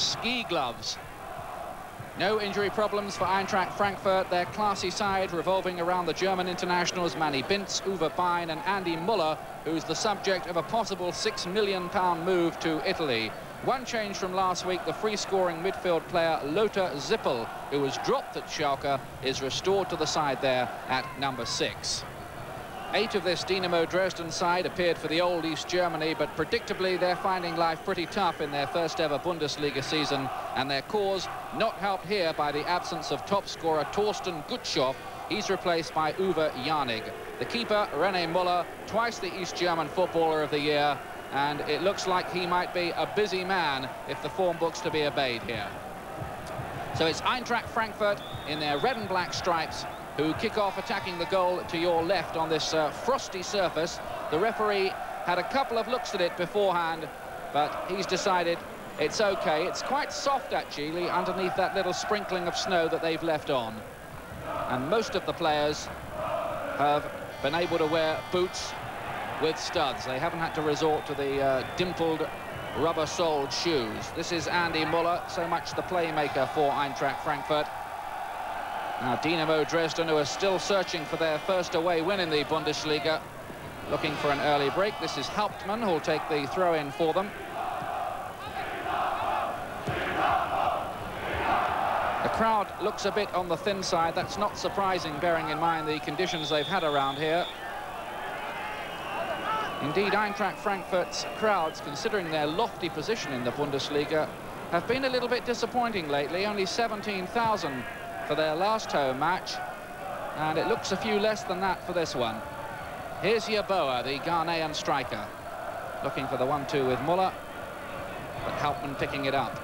ski gloves. No injury problems for Eintracht Frankfurt. Their classy side revolving around the German internationals Manny Bintz, Uwe Bein and Andy Muller, who's the subject of a possible £6 million move to Italy. One change from last week, the free-scoring midfield player Lothar Zippel, who was dropped at Schalke, is restored to the side there at number 6. 8 of this Dynamo Dresden side appeared for the old East Germany, but predictably they're finding life pretty tough in their first ever Bundesliga season, and their cause not helped here by the absence of top scorer Thorsten Gutschow. He's replaced by Uwe Janig. The keeper, René Muller, twice the East German Footballer of the Year, and it looks like he might be a busy man if the form book's to be obeyed here. So it's Eintracht Frankfurt in their red and black stripes who kick off attacking the goal to your left on this frosty surface. The referee had a couple of looks at it beforehand, but he's decided it's okay. It's quite soft, actually, underneath that little sprinkling of snow that they've left on. And most of the players have been able to wear boots with studs. They haven't had to resort to the dimpled, rubber-soled shoes. This is Andy Muller, so much the playmaker for Eintracht Frankfurt. Now Dynamo Dresden, who are still searching for their first away win in the Bundesliga, looking for an early break. This is Hauptmann, who'll take the throw-in for them. The crowd looks a bit on the thin side. That's not surprising, bearing in mind the conditions they've had around here. Indeed, Eintracht Frankfurt's crowds, considering their lofty position in the Bundesliga, have been a little bit disappointing lately. Only 17,000 for their last home match, and it looks a few less than that for this one. Here's Yeboah, the Ghanaian striker, looking for the 1-2 with Muller, but Hauptmann picking it up.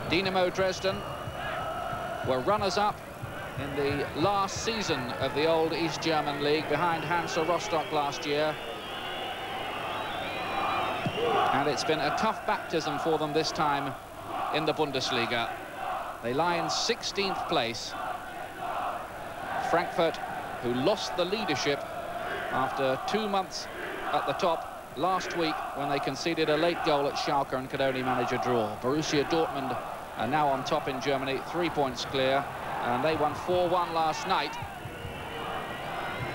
Dynamo Dresden were runners-up in the last season of the old East German League, behind Hansa Rostock last year. And it's been a tough baptism for them this time in the Bundesliga. They lie in 16th place. Frankfurt, who lost the leadership after 2 months at the top last week when they conceded a late goal at Schalke and could only manage a draw. Borussia Dortmund are now on top in Germany, 3 points clear, and they won 4-1 last night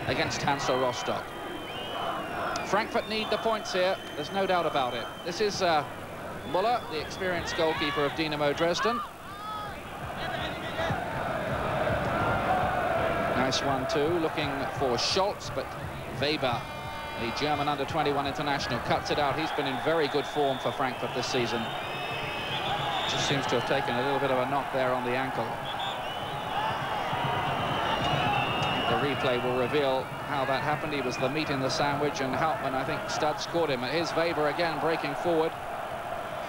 against Hansa Rostock. Frankfurt need the points here, there's no doubt about it. This is Muller, the experienced goalkeeper of Dynamo Dresden. Nice 1-2, looking for Scholz, but Weber, the German under-21 international, cuts it out. He's been in very good form for Frankfurt this season. Just seems to have taken a little bit of a knock there on the ankle. The replay will reveal how that happened. He was the meat in the sandwich, and Hauptmann, I think, studs scored him. Here's Weber again breaking forward.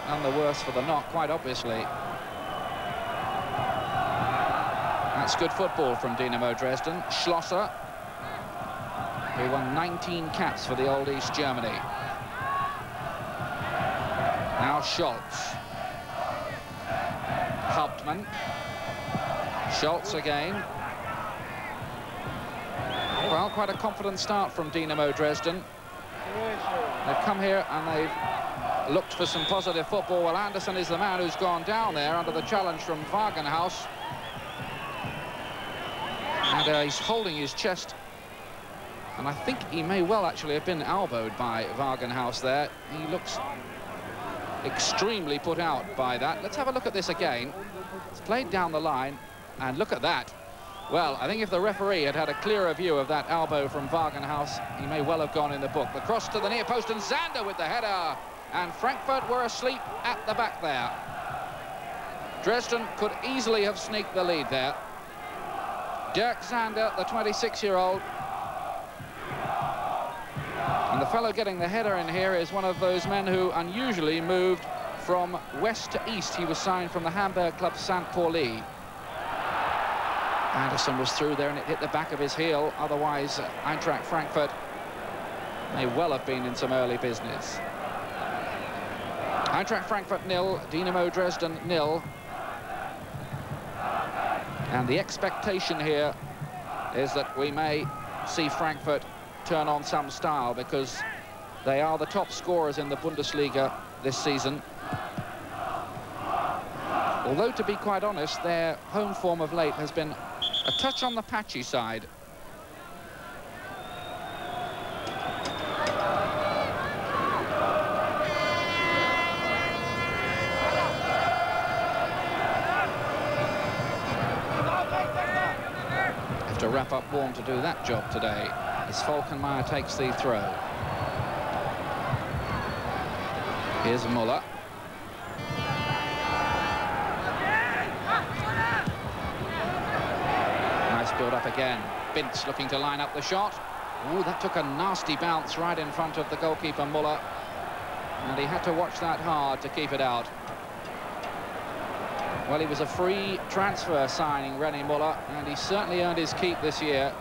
None the worse for the knock, quite obviously. That's good football from Dynamo Dresden. Schlosser, who won 19 caps for the old East Germany. Now Scholz. Hauptmann. Scholz again. Well, quite a confident start from Dynamo Dresden. They've come here and they've looked for some positive football. Well, Anderson is the man who's gone down there under the challenge from Wagenhaus. And he's holding his chest. And I think he may well actually have been elbowed by Wagenhaus there. He looks extremely put out by that. Let's have a look at this again. It's played down the line, and look at that. Well, I think if the referee had had a clearer view of that elbow from Wagenhaus, he may well have gone in the book. The cross to the near post, and Zander with the header. And Frankfurt were asleep at the back there. Dresden could easily have sneaked the lead there. Dirk Zander, the 26-year-old. And the fellow getting the header in here is one of those men who unusually moved from west to east. He was signed from the Hamburg club St. Pauli. Anderson was through there and it hit the back of his heel. Otherwise, Eintracht Frankfurt may well have been in some early business. Eintracht Frankfurt 0, Dynamo Dresden 0. And the expectation here is that we may see Frankfurt turn on some style, because they are the top scorers in the Bundesliga this season. Although, to be quite honest, their home form of late has been a touch on the patchy side. Have to wrap up warm to do that job today, as Falkenmeyer takes the throw. Here's Muller. Nice build up again. Bintz looking to line up the shot. Ooh, that took a nasty bounce right in front of the goalkeeper Muller, and he had to watch that hard to keep it out. Well, he was a free transfer signing, René Muller, and he certainly earned his keep this year.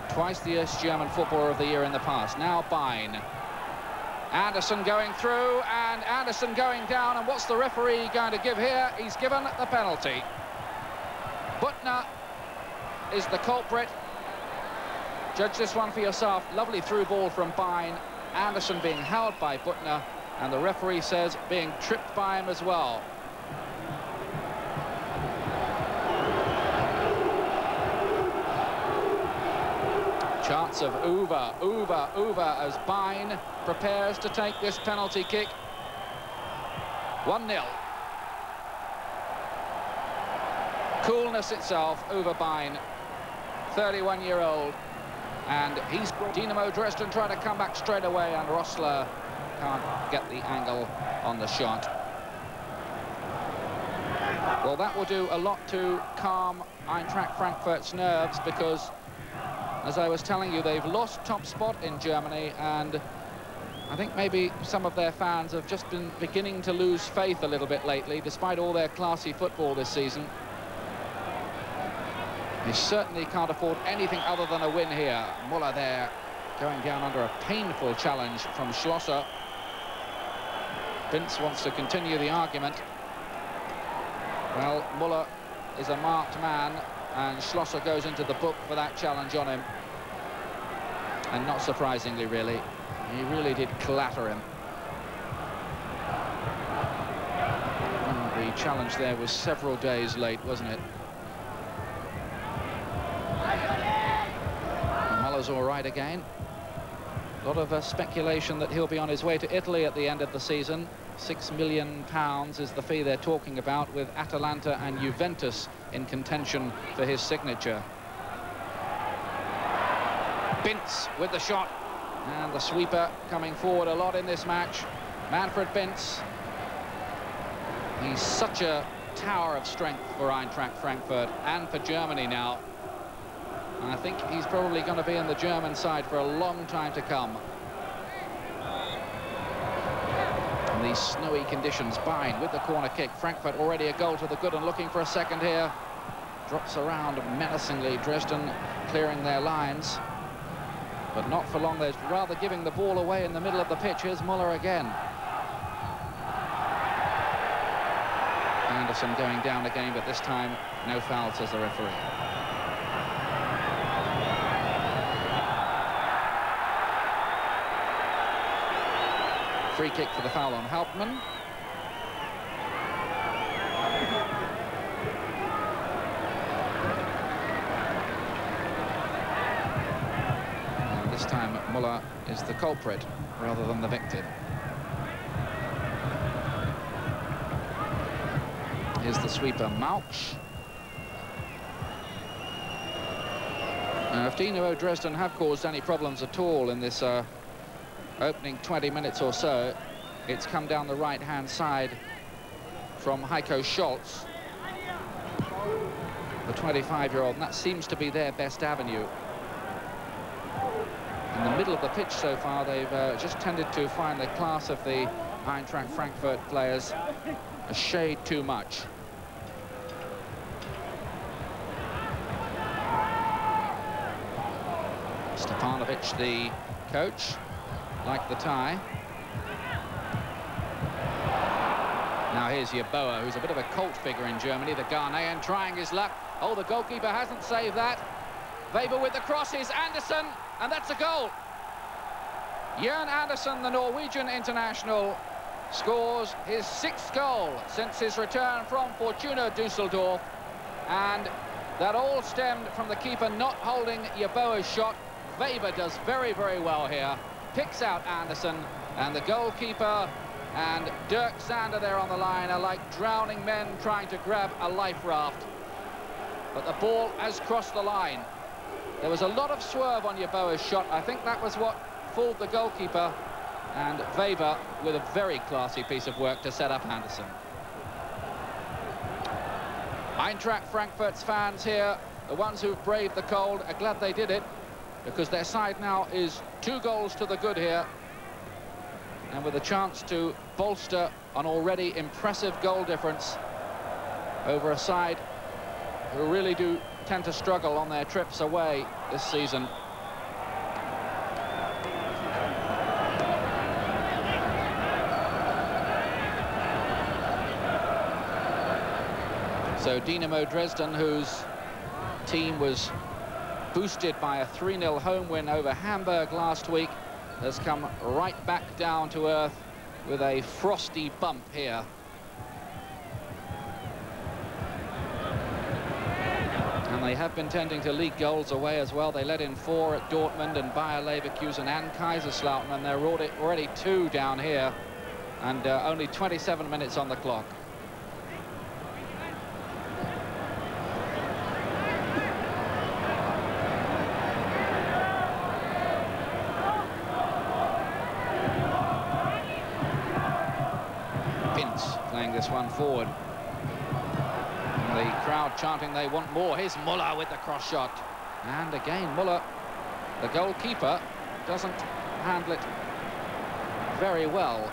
Twice the East German Footballer of the Year in the past. Now Bein. Anderson going through, and Anderson going down, and what's the referee going to give here? He's given the penalty. Buttner is the culprit. Judge this one for yourself. Lovely through ball from Bein. Anderson being held by Buttner, and the referee says being tripped by him as well. Chance of Uwe as Bein prepares to take this penalty kick. 1-0. Coolness itself, Uwe Bein, 31-year-old, and he's Dynamo Dresden trying to come back straight away, and Rossler can't get the angle on the shot. Well, that will do a lot to calm Eintracht Frankfurt's nerves, because as I was telling you, they've lost top spot in Germany, and I think maybe some of their fans have just been beginning to lose faith a little bit lately, despite all their classy football this season. They certainly can't afford anything other than a win here. Muller there, going down under a painful challenge from Schlosser. Bintz wants to continue the argument. Well, Muller is a marked man, and Schlosser goes into the book for that challenge on him. And not surprisingly, really, he really did clatter him. And the challenge there was several days late, wasn't it? And Muller's all right again. A lot of speculation that he'll be on his way to Italy at the end of the season. £6 million is the fee they're talking about, with Atalanta and Juventus in contention for his signature. Bintz with the shot, and the sweeper coming forward a lot in this match. Manfred Bintz. He's such a tower of strength for Eintracht Frankfurt and for Germany now. And I think he's probably going to be in the German side for a long time to come. In these snowy conditions, Bein with the corner kick. Frankfurt already a goal to the good and looking for a second here. Drops around menacingly. Dresden clearing their lines, but not for long. They're rather giving the ball away in the middle of the pitch. Here's Muller again. Anderson going down again, but this time no foul, says the referee. Free kick for the foul on Hauptmann. And this time Muller is the culprit rather than the victim. Here's the sweeper, Mauch. Now, if Dynamo Dresden have caused any problems at all in this opening 20 minutes or so, it's come down the right-hand side from Heiko Scholz, the 25-year-old, and that seems to be their best avenue. In the middle of the pitch so far, they've just tended to find the class of the Eintracht Frankfurt players a shade too much. Stepanovic, the coach, like the tie. Now here's Yeboah, who's a bit of a cult figure in Germany, the Ghanaian, trying his luck. Oh, the goalkeeper hasn't saved that. Weber with the crosses, Anderson, and that's a goal. Jørn Andersen, the Norwegian international, scores his 6th goal since his return from Fortuna Düsseldorf, and that all stemmed from the keeper not holding Yeboah's shot. Weber does very, very well here, picks out Anderson, and the goalkeeper and Dirk Zander there on the line are like drowning men trying to grab a life raft. But the ball has crossed the line. There was a lot of swerve on Yeboah's shot. I think that was what fooled the goalkeeper, and Weber with a very classy piece of work to set up Anderson. Eintracht Frankfurt's fans here, the ones who've braved the cold, are glad they did it, because their side now is 2 goals to the good here, and with a chance to bolster an already impressive goal difference over a side who really do tend to struggle on their trips away this season. So Dynamo Dresden, whose team was boosted by a 3-0 home win over Hamburg last week, has come right back down to earth with a frosty bump here. And they have been tending to leak goals away as well. They let in 4 at Dortmund and Bayer Leverkusen and Kaiserslautern, and they're already 2 down here, and only 27 minutes on the clock. Playing this one forward. And the crowd chanting they want more. Here's Muller with the cross shot. And again, Muller, the goalkeeper, doesn't handle it very well.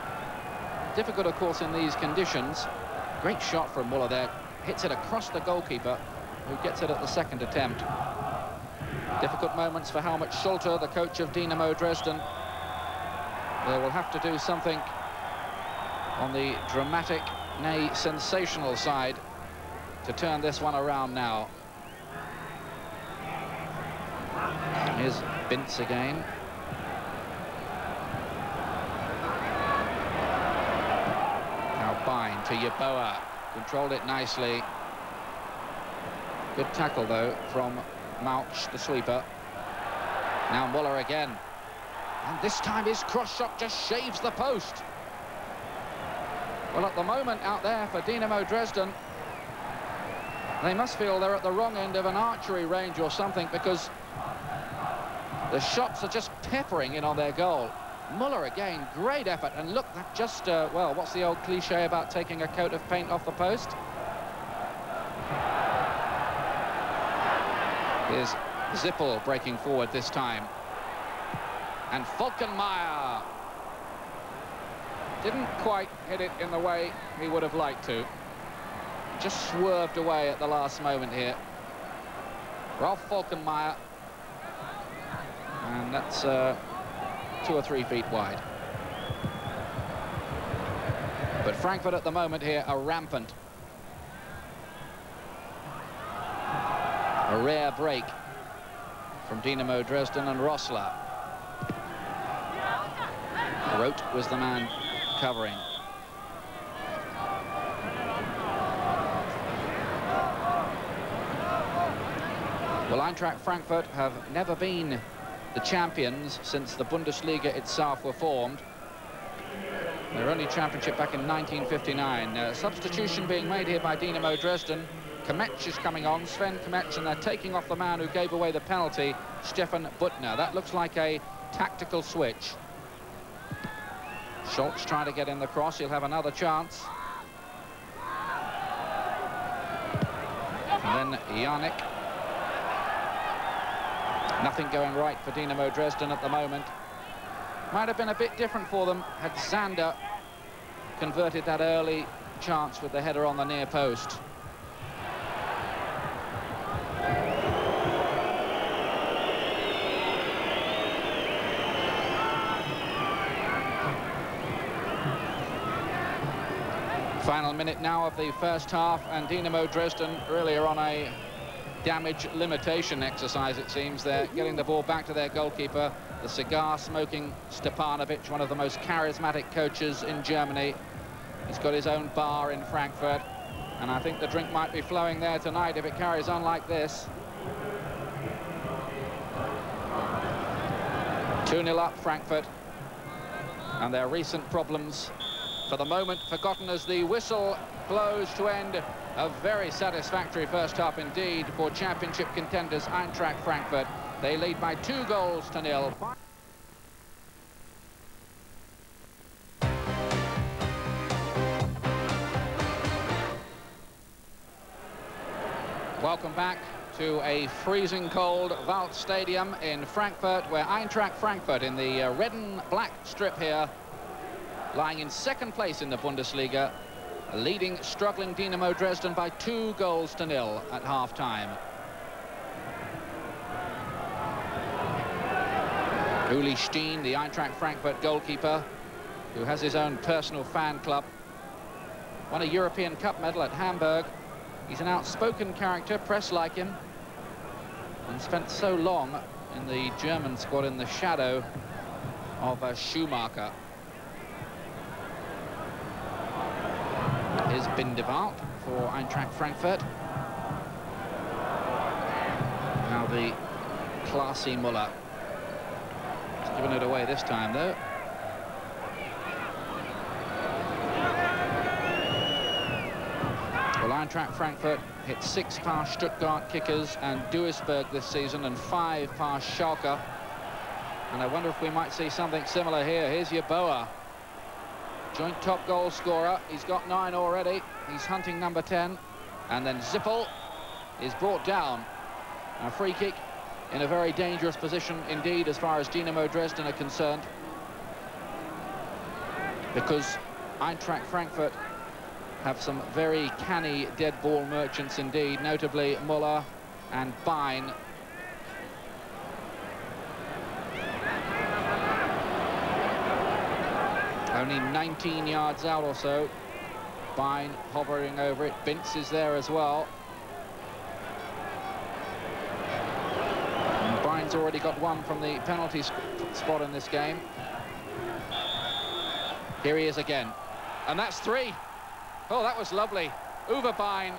Difficult, of course, in these conditions. Great shot from Muller there. Hits it across the goalkeeper, who gets it at the 2nd attempt. Difficult moments for Helmut Schulte, the coach of Dynamo Dresden. They will have to do something on the dramatic, nay, sensational side to turn this one around now. Here's Bintz again. Now Bine to Yeboah. Controlled it nicely. Good tackle, though, from Mauch, the sweeper. Now Muller again. And this time his cross shot just shaves the post. Well, at the moment out there for Dynamo Dresden, they must feel they're at the wrong end of an archery range or something, because the shots are just peppering in on their goal. Muller again, great effort, and look, that just, well, what's the old cliche about taking a coat of paint off the post? Here's Zippel breaking forward this time. And Falkenmeyer didn't quite hit it in the way he would have liked to. Just swerved away at the last moment here. Ralf Falkenmeyer. And that's 2 or 3 feet wide. But Frankfurt at the moment here are rampant. A rare break from Dynamo Dresden and Rossler. Roth was the man covering. Well, Eintracht Frankfurt have never been the champions since the Bundesliga itself were formed. Their only championship back in 1959. Substitution being made here by Dynamo Dresden. Kometsch is coming on, Sven Kometsch, and they're taking off the man who gave away the penalty, Stefan Buttner. That looks like a tactical switch. Schultz trying to get in the cross. He'll have another chance. And then Yannick. Nothing going right for Dynamo Dresden at the moment. Might have been a bit different for them had Zander converted that early chance with the header on the near post. Final minute now of the first half, and Dynamo Dresden really are on a damage limitation exercise, it seems. They're getting the ball back to their goalkeeper, the cigar-smoking Stepanovic, one of the most charismatic coaches in Germany. He's got his own bar in Frankfurt, and I think the drink might be flowing there tonight if it carries on like this. 2-0 up Frankfurt, and their recent problems for the moment forgotten as the whistle blows to end a very satisfactory first half indeed for championship contenders Eintracht Frankfurt. They lead by 2-0. Welcome back to a freezing cold Wald Stadium in Frankfurt, where Eintracht Frankfurt in the red and black strip here, lying in second place in the Bundesliga, leading struggling Dynamo Dresden by 2-0 at half-time. Uli Steen, the Eintracht Frankfurt goalkeeper, who has his own personal fan club, won a European Cup medal at Hamburg. He's an outspoken character, press like him, and spent so long in the German squad in the shadow of Schumacher. Here's Bindewald for Eintracht Frankfurt. Now the classy Muller. He's given it away this time, though. Well, Eintracht Frankfurt hit 6 past Stuttgart kickers and Duisburg this season, and 5 past Schalke. And I wonder if we might see something similar here. Here's Yeboah, joint top goal scorer. He's got 9 already. He's hunting number 10. And then Zippel is brought down. A free kick in a very dangerous position indeed as far as Dynamo Dresden are concerned, because Eintracht Frankfurt have some very canny dead ball merchants indeed, notably Muller and Bein. Only 19 yards out or so. Bein hovering over it. Bintz is there as well. And Bein's already got one from the penalty spot in this game. Here he is again. And that's 3. Oh, that was lovely. Uwe Bein.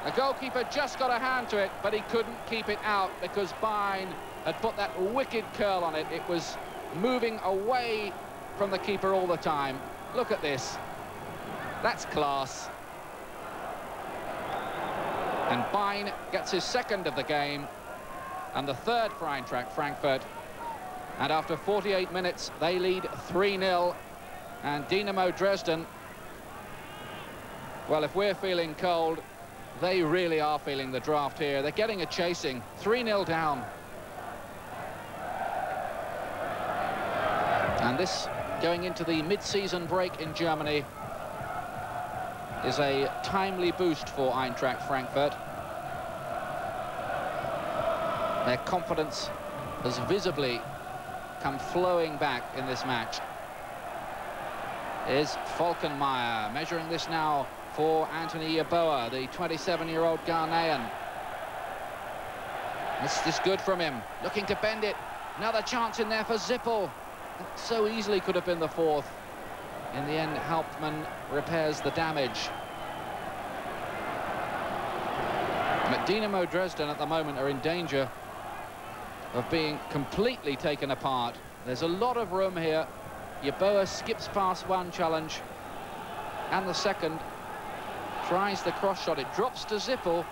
The goalkeeper just got a hand to it, but he couldn't keep it out because Bein had put that wicked curl on it. It was moving away from the keeper all the time. Look at this. That's class. And Bein gets his 2nd of the game and the 3rd for Eintracht Frankfurt. And after 48 minutes, they lead 3-0. And Dynamo Dresden, well, if we're feeling cold, they really are feeling the draft here. They're getting a chasing. 3-0 down. And this, going into the mid-season break in Germany, is a timely boost for Eintracht Frankfurt. Their confidence has visibly come flowing back in this match. Is Falkenmeyer measuring this now for Anthony Yeboah, the 27-year-old Ghanaian. This is good from him, looking to bend it. Another chance in there for Zippel. That so easily could have been the 4th. In the end, Hauptmann repairs the damage. But Dynamo Dresden at the moment are in danger of being completely taken apart. There's a lot of room here. Yeboah skips past one challenge, and the 2nd, tries the cross shot. It drops to Zippel,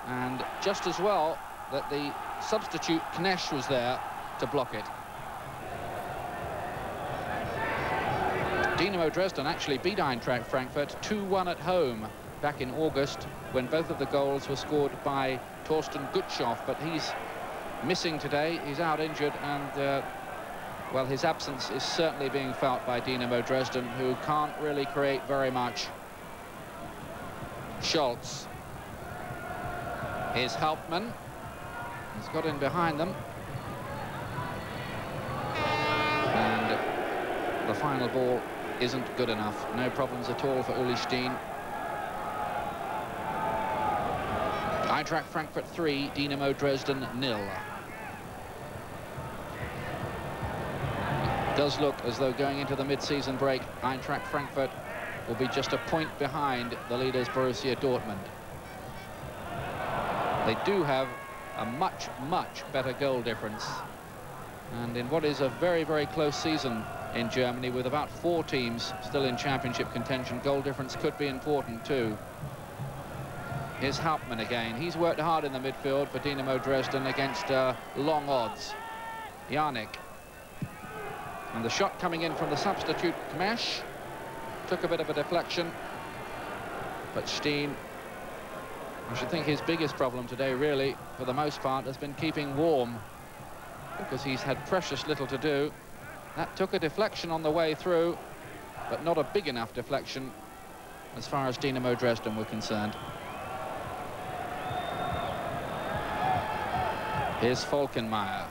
and just as well that the substitute Knesch was there to block it. Dynamo Dresden actually beat Eintracht Frankfurt 2-1 at home back in August, when both of the goals were scored by Torsten Gutschow, but he's missing today. He's out injured, and well, his absence is certainly being felt by Dynamo Dresden, who can't really create very much. Scholz. Here's Hauptmann. He's got in behind them. And the final ball isn't good enough. No problems at all for Uli Steen. Eintracht Frankfurt 3, Dynamo Dresden 0. Does look as though going into the mid-season break, Eintracht Frankfurt will be just a point behind the leaders Borussia Dortmund. They do have a much better goal difference, and in what is a very close season in Germany, with about 4 teams still in championship contention, goal difference could be important too. Here's Hauptmann again. He's worked hard in the midfield for Dynamo Dresden against long odds. Jarnik. And the shot coming in from the substitute Kmesh took a bit of a deflection, but Steen, I should think his biggest problem today, really, for the most part, has been keeping warm, because he's had precious little to do. That took a deflection on the way through, but not a big enough deflection as far as Dynamo Dresden were concerned. Here's Falkenmeyer.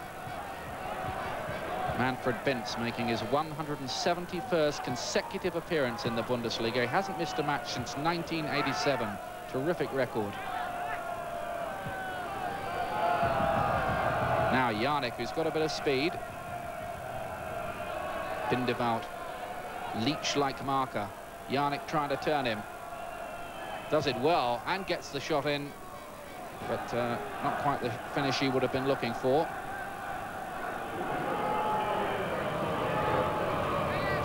Manfred Bintz making his 171st consecutive appearance in the Bundesliga. He hasn't missed a match since 1987. Terrific record. Now Jarnik, who's got a bit of speed. Bindewald, leech-like marker. Jarnik trying to turn him. Does it well and gets the shot in, but not quite the finish he would have been looking for.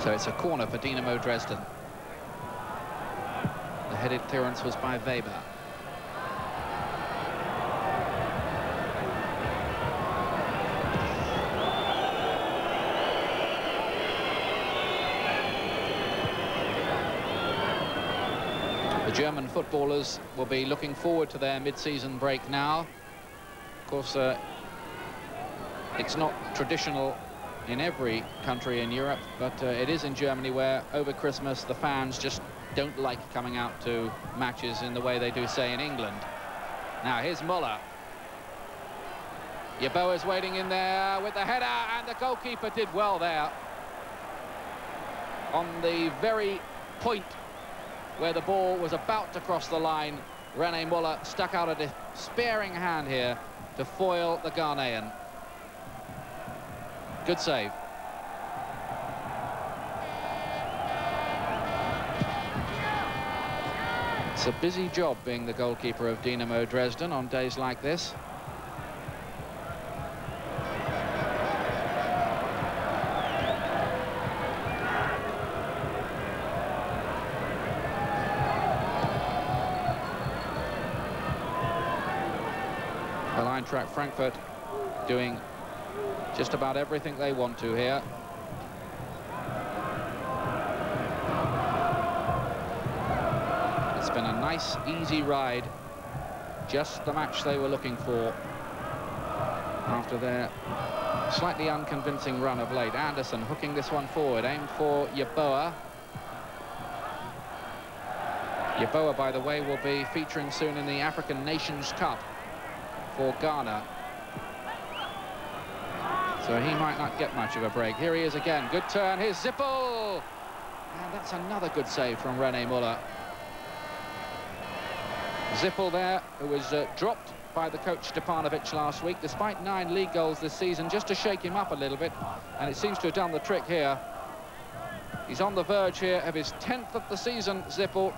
So it's a corner for Dynamo Dresden. The headed clearance was by Weber. The German footballers will be looking forward to their mid-season break now. Of course, it's not traditional in every country in Europe, but it is in Germany, where over Christmas the fans just don't like coming out to matches in the way they do, say, in England. Now here's Muller. Yeboah's waiting in there with the header, and the goalkeeper did well there. On the very point where the ball was about to cross the line, René Muller stuck out a despairing hand here to foil the Ghanaian. Good save. It's a busy job being the goalkeeper of Dynamo Dresden on days like this. Well, Eintracht Frankfurt doing just about everything they want to here. It's been a nice, easy ride. Just the match they were looking for after their slightly unconvincing run of late. Anderson hooking this one forward, aimed for Yeboah. Yeboah, by the way, will be featuring soon in the African Nations Cup for Ghana, so he might not get much of a break. Here he is again. Good turn. Here's Zippel. And that's another good save from René Muller. Zippel there, who was dropped by the coach Stepanovic last week, despite 9 league goals this season, just to shake him up a little bit. And it seems to have done the trick here. He's on the verge here of his 10th of the season, Zippel.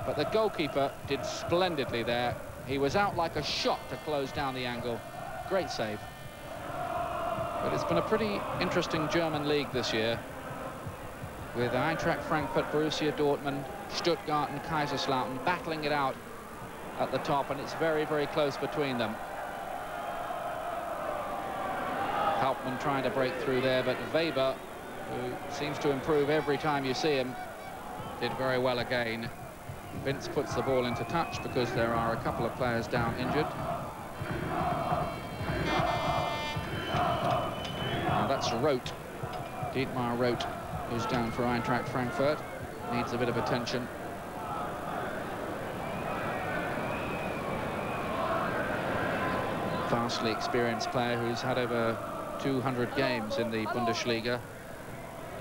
But the goalkeeper did splendidly there. He was out like a shot to close down the angle. Great save. But it's been a pretty interesting German league this year, with Eintracht Frankfurt, Borussia Dortmund, Stuttgart and Kaiserslautern battling it out at the top, and it's very close between them. Hauptmann trying to break through there, but Weber, who seems to improve every time you see him, did very well again. Vince puts the ball into touch because there are a couple of players down injured. Now that's Roth, Dietmar Roth, who's down for Eintracht Frankfurt. Needs a bit of attention. Vastly experienced player who's had over 200 games in the Bundesliga.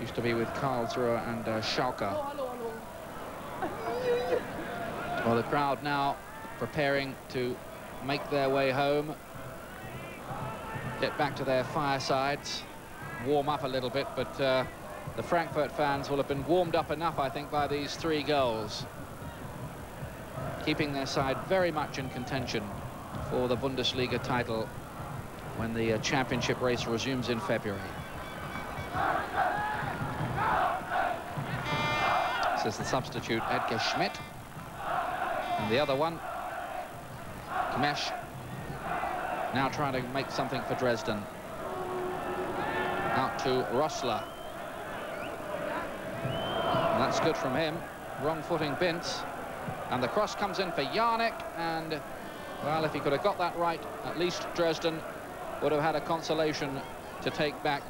Used to be with Karlsruhe and Schalke. Well, the crowd now preparing to make their way home, get back to their firesides. warm up a little bit, but the Frankfurt fans will have been warmed up enough, I think, by these 3 goals, keeping their side very much in contention for the Bundesliga title when the championship race resumes in February. This is the substitute, Edgar Schmidt. And the other one, Kmesh, now trying to make something for Dresden. Out to Rossler. And that's good from him. Wrong footing Bintz. And the cross comes in for Jarnik. And, well, if he could have got that right, at least Dresden would have had a consolation to take back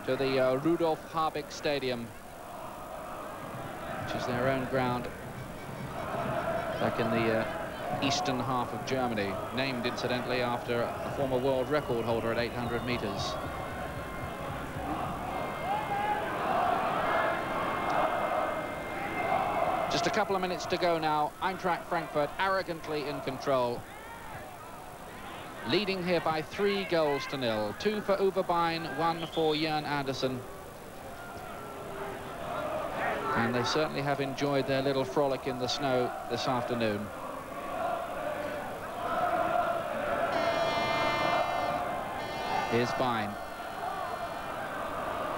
to the Rudolf Harbig Stadium, which is their own ground back in the eastern half of Germany, named incidentally after a former world record holder at 800 meters. Just a couple of minutes to go now. Eintracht Frankfurt arrogantly in control, leading here by 3 goals to 0. 2 for Uwe Bein, 1 for Jörn Andersen. And they certainly have enjoyed their little frolic in the snow this afternoon. Here's Bein.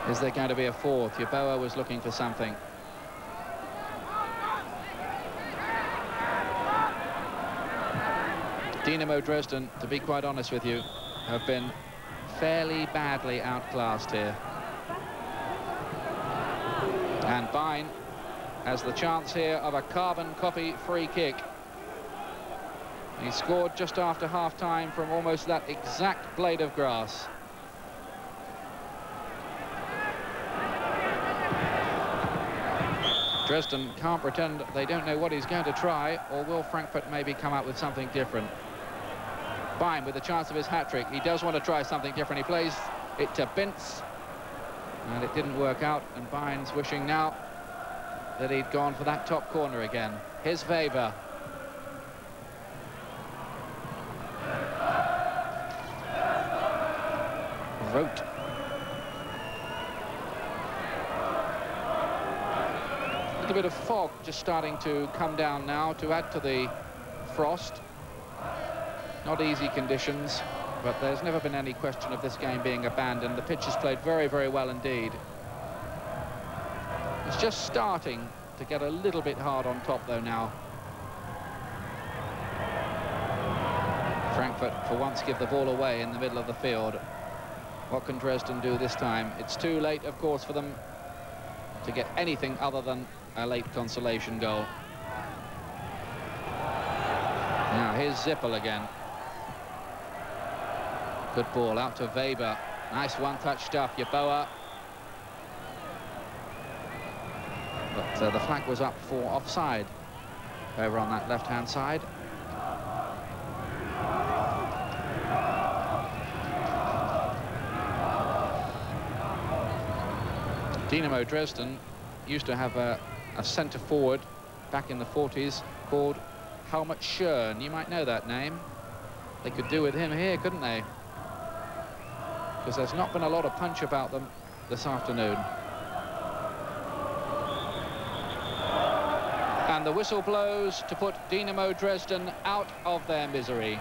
Is there going to be a fourth? Yeboah was looking for something. Dynamo Dresden, to be quite honest with you, have been fairly badly outclassed here. And Bein has the chance here of a carbon copy free kick. He scored just after half-time from almost that exact blade of grass. Dresden can't pretend they don't know what he's going to try, or will Frankfurt maybe come up with something different? Bein with the chance of his hat-trick. He does want to try something different. He plays it to Bintz, and it didn't work out, and Bein's wishing now that he'd gone for that top corner again. Here's Weber. Rote. A little bit of fog just starting to come down now to add to the frost. Not easy conditions, but there's never been any question of this game being abandoned. The pitch has played very, very well indeed. It's just starting to get a little bit hard on top, though, now. Frankfurt, for once, give the ball away in the middle of the field. What can Dresden do this time? It's too late, of course, for them to get anything other than a late consolation goal. Now, here's Zippel again. Good ball out to Weber. Nice one-touch stuff, Yeboah. But the flag was up for offside over on that left-hand side. Dynamo Dresden used to have a centre forward back in the 40s called Helmut Schön. You might know that name. They could do with him here, couldn't they? Because there's not been a lot of punch about them this afternoon. And the whistle blows to put Dynamo Dresden out of their misery.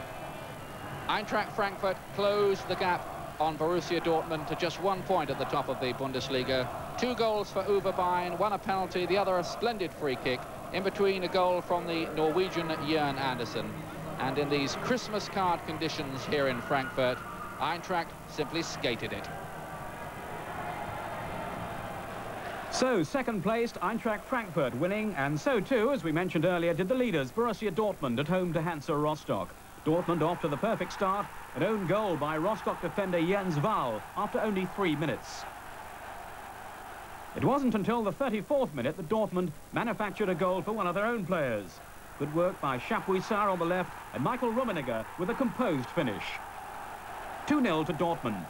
Eintracht Frankfurt closed the gap on Borussia Dortmund to just 1 point at the top of the Bundesliga. 2 goals for Uwe Bein, 1 a penalty, the other a splendid free kick. In between, a goal from the Norwegian Jörn Andersen. And in these Christmas card conditions here in Frankfurt, Eintracht simply skated it. So, second placed Eintracht Frankfurt winning, and so too, as we mentioned earlier, did the leaders Borussia Dortmund at home to Hansa Rostock. Dortmund off to the perfect start, an own goal by Rostock defender Jens Wahl after only 3 minutes. It wasn't until the 34th minute that Dortmund manufactured a goal for one of their own players. Good work by Chapuisat on the left and Michael Rummenigge with a composed finish. 2-0 to Dortmund.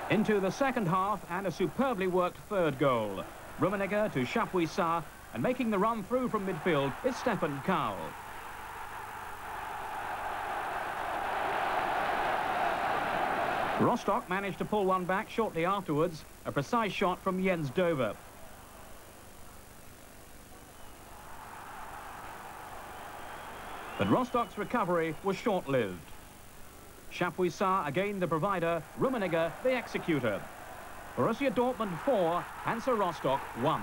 Into the second half and a superbly worked third goal. Rummenigge to Chapuisat, and making the run through from midfield is Stefan Kahl. Rostock managed to pull one back shortly afterwards. A precise shot from Jens Dover. But Rostock's recovery was short-lived. Chapuisat again the provider, Rummenigge the executor. Borussia Dortmund 4, Hansa Rostock 1.